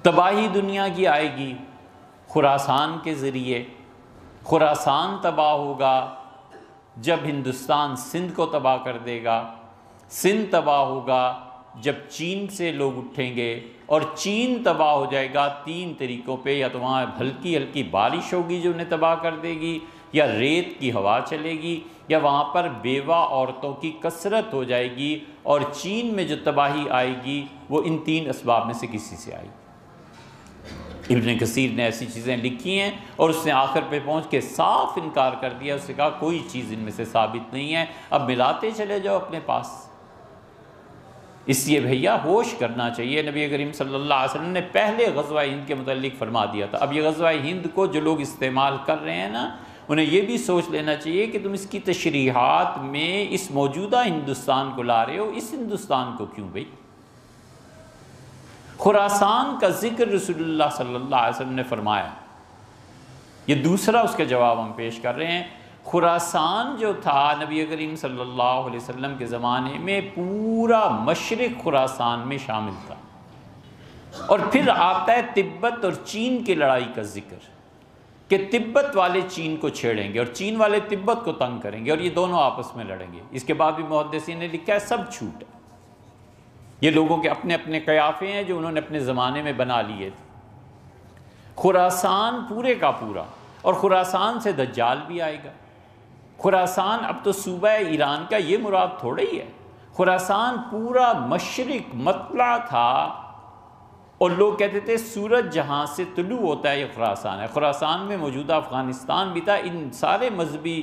تباہی دنیا کی آئے گی خراسان کے ذریعے۔ خراسان تباہ ہوگا جب ہندوستان سندھ کو تباہ کر دے گا، سندھ تباہ ہوگا جب چین سے لوگ اٹھیں گے، اور چین تباہ ہو جائے گا 3 طریقوں پہ، یا تو وہاں ہلکی ہلکی بارش ہوگی جو انہیں تباہ کر دے گی، یا ریت کی ہوا چلے گی، یا وہاں پر بیوہ عورتوں کی کثرت ہو جائے گی، اور چین میں جو تباہی آئے گی وہ ان 3 اسباب میں سے کسی سے آئے گی۔ ابن کثیر نے ایسی چیزیں لکھی ہیں، اور اس نے آخر پہ پہنچ کے صاف انکار کر دیا، اس نے کہا کوئی چیز ان میں سے ثابت نہیں ہے، اب ملاتے چلے جاؤ اپنے پاس۔ اس لیے بھیا ہوش کرنا چاہیے۔ نبی کریم صلی اللہ علیہ وسلم نے پہلے غزوہ ہند کے متعلق فرما دیا تھا۔ اب یہ غزوہ ہند کو جو لوگ استعمال کر رہے ہیں نا، انہیں یہ بھی سوچ لینا چاہیے کہ تم اس کی تشریحات میں اس موجودہ ہندوستان کو لا رہے ہو، اس ہندوستان کو کیوں بھئی؟ خراسان کا ذکر رسول اللہ صلی اللہ علیہ وسلم نے فرمایا، یہ دوسرا اس کا جواب ہم پیش کر رہے ہیں۔ خراسان جو تھا نبی کریم صلی اللہ علیہ وسلم کے زمانے میں پورا مشرق خراسان میں شامل تھا، اور پھر آتا ہے تبت اور چین کی لڑائی کا ذکر، کہ تبت والے چین کو چھیڑیں گے اور چین والے تبت کو تنگ کریں گے، اور یہ دونوں آپس میں لڑیں گے۔ اس کے بعد بھی محدثین نے لکھا ہے سب جھوٹ ہے، یہ لوگوں کے اپنے اپنے قیافے ہیں جو انہوں نے اپنے زمانے میں بنا لیے تھے۔ خراسان پورے کا پورا، اور خراسان سے دجال بھی آئے گا۔ خراسان اب تو صوبہ ایران کا یہ مراد تھوڑا ہی ہے، خراسان پورا مشرق مطلع تھا، اور لوگ کہتے تھے سورج جہاں سے طلوع ہوتا ہے یہ خراسان ہے۔ خراسان میں موجودہ افغانستان بھی تھا۔ ان سارے مذہبی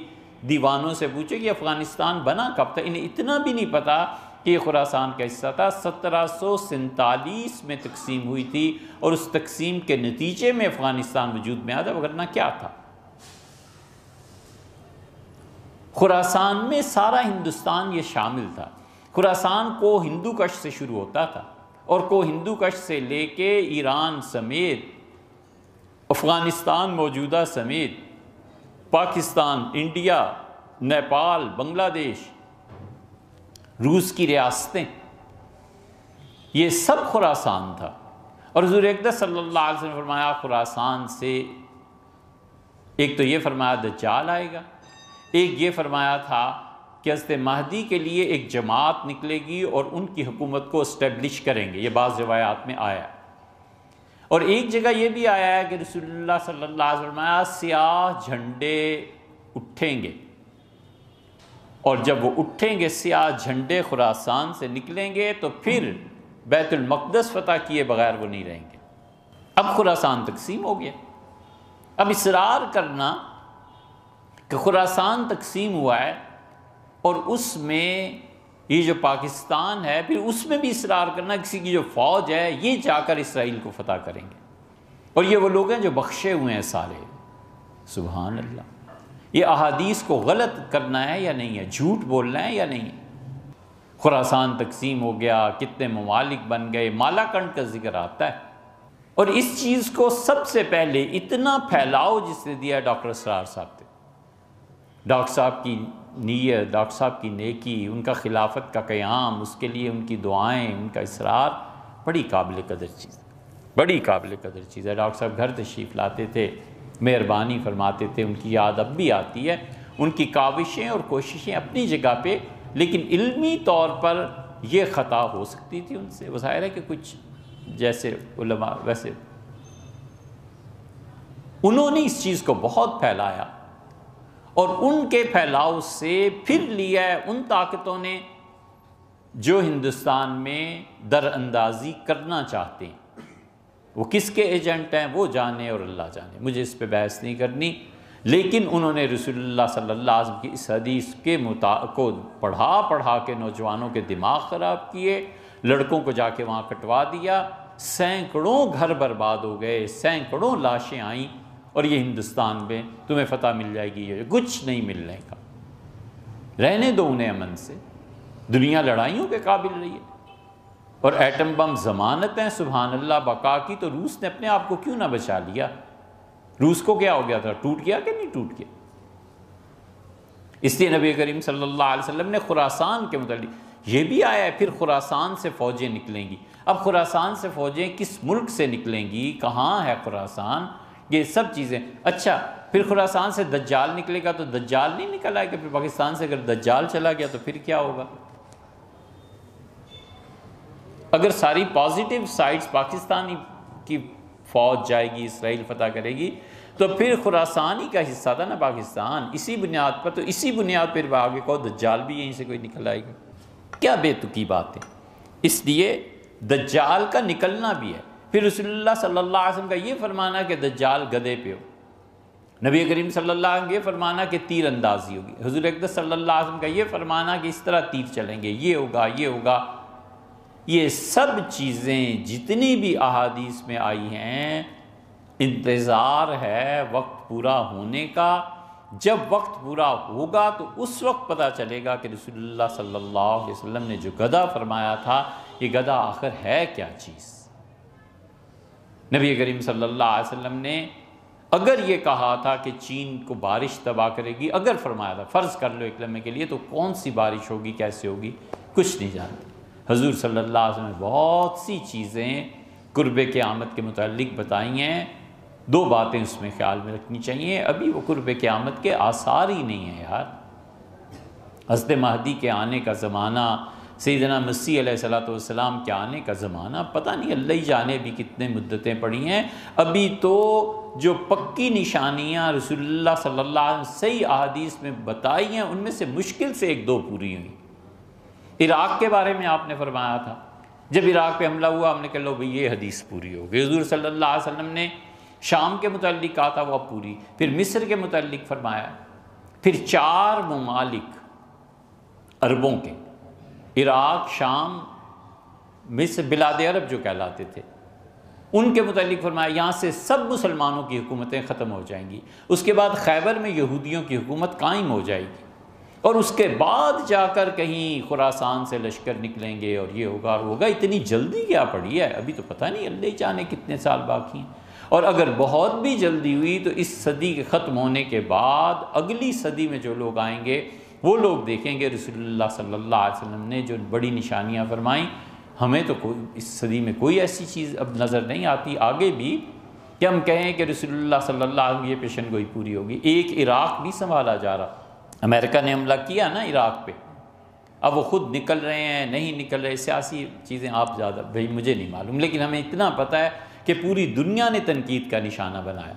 دیوانوں سے پوچھے کہ افغانستان بنا کب تھا، انہیں اتنا بھی نہیں پتا کہ یہ خراسان کا حصہ تھا۔ 1747 میں تقسیم ہوئی تھی، اور اس تقسیم کے نتیجے میں افغانستان وجود میں آیا تھا، ورنہ کیا تھا؟ خراسان میں سارا ہندوستان یہ شامل تھا۔ خراسان کو ہندو کش سے شروع ہوتا تھا، اور کو ہندو کش سے لے کے ایران سمیت، افغانستان موجودہ سمیت، پاکستان، انڈیا، نیپال، بنگلہ دیش، روس کی ریاستیں، یہ سب خراسان تھا۔ اور حضور اقدس صلی اللہ علیہ وسلم نے فرمایا خراسان سے ایک تو یہ فرمایا دجال آئے گا، ایک یہ فرمایا تھا کہ حضرت مہدی کے لیے ایک جماعت نکلے گی اور ان کی حکومت کو اسٹیبلش کریں گے، یہ بعض روایات میں آیا ہے۔ اور ایک جگہ یہ بھی آیا ہے کہ رسول اللہ صلی اللہ علیہ وسلم فرمایا سیاہ جھنڈے اٹھیں گے، اور جب وہ اٹھیں گے سیاہ جھنڈے خراسان سے نکلیں گے تو پھر بیت المقدس فتح کیے بغیر وہ نہیں رہیں گے۔ اب خراسان تقسیم ہو گیا۔ اب اصرار کرنا کہ خراسان تقسیم ہوا ہے اور اس میں یہ جو پاکستان ہے، پھر اس میں بھی اصرار کرنا کسی کی جو فوج ہے یہ جا کر اسرائیل کو فتح کریں گے، اور یہ وہ لوگ ہیں جو بخشے ہوئے ہیں سارے۔ سبحان اللہ، یہ احادیث کو غلط کرنا ہے یا نہیں ہے، جھوٹ بولنا ہے یا نہیں ہے؟ خراسان تقسیم ہو گیا، کتنے ممالک بن گئے، مالاکنڈ کا ذکر آتا ہے، اور اس چیز کو سب سے پہلے اتنا پھیلاؤ جس نے دیا ڈاکٹر اسرار صاحب تھے۔ ڈاکٹر صاحب کی نیت، ڈاکٹر صاحب کی نیکی، ان کا خلافت کا قیام، اس کے لیے ان کی دعائیں، ان کا اصرار بڑی قابل قدر چیز ہے، بڑی قابل قدر چیز ہے۔ ڈاکٹر صاحب گھر تشریف لاتے تھے، مہربانی فرماتے تھے، ان کی یاد اب بھی آتی ہے۔ ان کی کاوشیں اور کوششیں اپنی جگہ پہ، لیکن علمی طور پر یہ خطا ہو سکتی تھی ان سے۔ وہ ظاہر ہے کہ کچھ جیسے علماء، ویسے انہوں نے اس چیز کو بہت پھیلایا، اور ان کے پھیلاؤ سے پھر لیا ہے ان طاقتوں نے جو ہندوستان میں در اندازی کرنا چاہتے ہیں۔ وہ کس کے ایجنٹ ہیں وہ جانے اور اللہ جانے، مجھے اس پہ بحث نہیں کرنی، لیکن انہوں نے رسول اللہ صلی اللہ علیہ وسلم کی اس حدیث کے کو پڑھا کے نوجوانوں کے دماغ خراب کیے، لڑکوں کو جا کے وہاں کٹوا دیا، سینکڑوں گھر برباد ہو گئے، سینکڑوں لاشیں آئیں، اور یہ ہندوستان میں تمہیں فتح مل جائے گی، یہ کچھ نہیں ملنے کا، رہنے دو انہیں امن سے۔ دنیا لڑائیوں کے قابل رہی ہے، اور ایٹم بم ضمانت ہیں سبحان اللہ بقا کی، تو روس نے اپنے آپ کو کیوں نہ بچا لیا؟ روس کو کیا ہو گیا تھا؟ ٹوٹ گیا کہ نہیں ٹوٹ گیا؟ اس لیے نبی کریم صلی اللہ علیہ وسلم نے خراسان کے متعلق، یہ بھی آیا ہے پھر خراسان سے فوجیں نکلیں گی۔ اب خراسان سے فوجیں کس ملک سے نکلیں گی، کہاں ہے خراسان، یہ سب چیزیں۔ اچھا پھر خراسان سے دجال نکلے گا تو دجال نہیں نکل آئے گا، پھر پاکستان سے اگر دجال چلا گیا تو پھر کیا ہوگا؟ اگر ساری پازیٹیو سائڈز پاکستانی کی فوج جائے گی، اسرائیل فتح کرے گی، تو پھر خراسان ہی کا حصہ تھا نا پاکستان، اسی بنیاد پر، تو اسی بنیاد پر آگے کو دجال بھی یہیں سے کوئی نکل آئے گا۔ کیا بے تکی بات ہے۔ اس لیے دجال کا نکلنا بھی ہے۔ پھر رسول اللہ صلی اللہ علیہ وسلم کا یہ فرمانا کہ دجال گدھے پہ ہو، نبی کریم صلی اللہ علیہ وسلم کا یہ فرمانا کہ تیر اندازی ہوگی، حضور اقدس صلی اللہ علیہ وسلم کا یہ فرمانا کہ اس طرح تیر چلیں گے، یہ ہوگا یہ ہوگا۔ یہ سب چیزیں جتنی بھی احادیث میں آئی ہیں، انتظار ہے وقت پورا ہونے کا۔ جب وقت پورا ہوگا تو اس وقت پتہ چلے گا کہ رسول اللہ صلی اللہ علیہ وسلم نے جو گدھا فرمایا تھا، یہ گدھا آخر ہے کیا چیز۔ نبی کریم صلی اللہ علیہ وسلم نے اگر یہ کہا تھا کہ چین کو بارش تباہ کرے گی، اگر فرمایا تھا، فرض کر لو ایک لمحے کے لیے، تو کون سی بارش ہوگی، کیسے ہوگی، کچھ نہیں جانتے۔ حضور صلی اللہ علیہ وسلم نے بہت سی چیزیں قرب قیامت کے متعلق بتائی ہیں۔ دو باتیں اس میں خیال میں رکھنی چاہیے، ابھی وہ قرب قیامت کے آثار ہی نہیں ہیں یار۔ حضرت مہدی کے آنے کا زمانہ، سیدنا مسیح علیہ السلام کے آنے کا زمانہ، پتہ نہیں اللہ ہی جانے بھی کتنے مدتیں پڑی ہیں۔ ابھی تو جو پکی نشانیاں رسول اللہ صلی اللہ علیہ وسلم صحیح احادیث میں بتائی ہیں، ان میں سے مشکل سے ایک دو پوری ہوئی۔ عراق کے بارے میں آپ نے فرمایا تھا، جب عراق پہ حملہ ہوا ہم نے کہا لو بھئی یہ حدیث پوری ہو گئی۔ حضور صلی اللہ علیہ وسلم نے شام کے متعلق کہا تھا، وہ اب پوری۔ پھر مصر کے متعلق فرمایا، پھر 4 ممالک عربوں کے، عراق، شام، مصر، بلاد عرب جو کہلاتے تھے، ان کے متعلق فرمایا یہاں سے سب مسلمانوں کی حکومتیں ختم ہو جائیں گی، اس کے بعد خیبر میں یہودیوں کی حکومت قائم ہو جائے گی، اور اس کے بعد جا کر کہیں خراسان سے لشکر نکلیں گے اور یہ ہوگا اور ہوگا۔ اتنی جلدی کیا پڑی ہے، ابھی تو پتہ نہیں اللہ ہی جانے کتنے سال باقی ہیں۔ اور اگر بہت بھی جلدی ہوئی تو اس صدی کے ختم ہونے کے بعد اگلی صدی میں جو لوگ آئیں گے وہ لوگ دیکھیں گے رسول اللہ صلی اللہ علیہ وسلم نے جو بڑی نشانیاں فرمائیں، ہمیں تو کوئی اس صدی میں کوئی ایسی چیز اب نظر نہیں آتی آگے بھی کہ ہم کہیں کہ رسول اللہ صلی اللہ علیہ وسلم یہ پیشن گوئی پوری ہوگی۔ ایک عراق نہیں سنبھالا جا رہا، امریکہ نے حملہ کیا نا عراق پہ، اب وہ خود نکل رہے ہیں نہیں نکل رہے، سیاسی چیزیں آپ زیادہ بھائی مجھے نہیں معلوم، لیکن ہمیں اتنا پتہ ہے کہ پوری دنیا نے تنقید کا نشانہ بنایا۔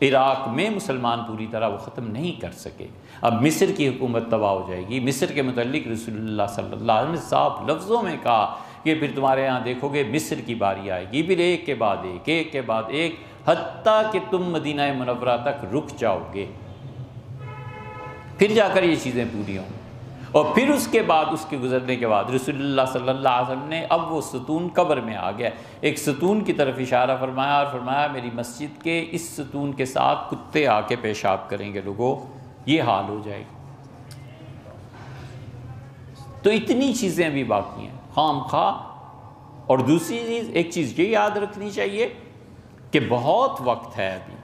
عراق میں مسلمان پوری طرح وہ ختم نہیں کر سکے۔ اب مصر کی حکومت تباہ ہو جائے گی۔ مصر کے متعلق رسول اللہ صلی اللہ علیہ وسلم نے صاف لفظوں میں کہا کہ پھر تمہارے ہاں دیکھو گے مصر کی باری آئے گی، پھر ایک کے بعد ایک، ایک کے بعد ایک، حتیٰ کہ تم مدینہ منورہ تک رک جاؤ گے، پھر جا کر یہ چیزیں پوری ہوں۔ اور پھر اس کے بعد، اس کے گزرنے کے بعد رسول اللہ صلی اللہ علیہ وسلم نے اب وہ ستون قبر میں آ گیا، ایک ستون کی طرف اشارہ فرمایا اور فرمایا میری مسجد کے اس ستون کے ساتھ کتے آ کے پیشاب کریں گے لوگوں، یہ حال ہو جائے گا۔ تو اتنی چیزیں بھی باقی ہیں خام خواہ۔ اور دوسری چیز، ایک چیز یہ یاد رکھنی چاہیے کہ بہت وقت ہے ابھی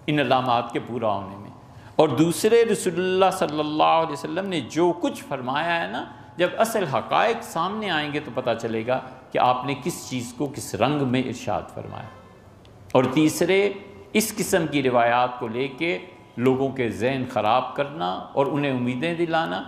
ان علامات کے پورا ہونے میں، اور دوسرے رسول اللہ صلی اللہ علیہ وسلم نے جو کچھ فرمایا ہے نا، جب اصل حقائق سامنے آئیں گے تو پتہ چلے گا کہ آپ نے کس چیز کو کس رنگ میں ارشاد فرمایا۔ اور تیسرے، اس قسم کی روایات کو لے کے لوگوں کے ذہن خراب کرنا اور انہیں امیدیں دلانا